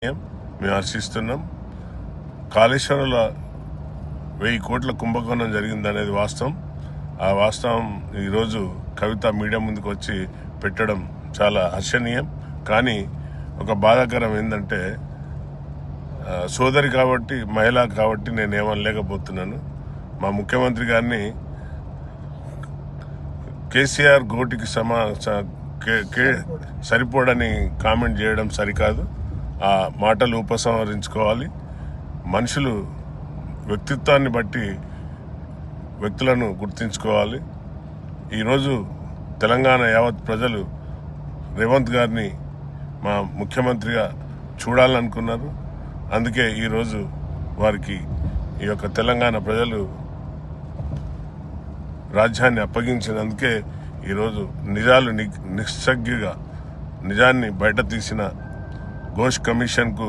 మేము హర్షిస్తున్నాం. కాళేశ్వరంలో 1000 కోట్ల కుంభకోణం జరిగిందనేది వాస్తవం. ఆ వాస్తవం ఈరోజు కవిత మీడియా ముందుకు వచ్చి పెట్టడం చాలా హర్షణీయం. కానీ ఒక బాధాకరం ఏంటంటే సోదరి కాబట్టి, మహిళ కాబట్టి నేను ఏమనలేకపోతున్నాను. మా ముఖ్యమంత్రి గారిని కేసీఆర్ గోటికి సరిపోడని కామెంట్ చేయడం సరికాదు. ఆ మాటలు ఉపసంహరించుకోవాలి. మనుషులు వ్యక్తిత్వాన్ని బట్టి వ్యక్తులను గుర్తించుకోవాలి. ఈరోజు తెలంగాణ యావత్ ప్రజలు రేవంత్ గారిని మా ముఖ్యమంత్రిగా చూడాలనుకున్నారు. అందుకే ఈరోజు వారికి ఈ యొక్క తెలంగాణ ప్రజలు రాజ్యాన్ని అప్పగించినందుకే ఈరోజు నిజాలు నిస్సగ్గుగా నిజాన్ని బయట తీసిన ఘోష్ కమిషన్కు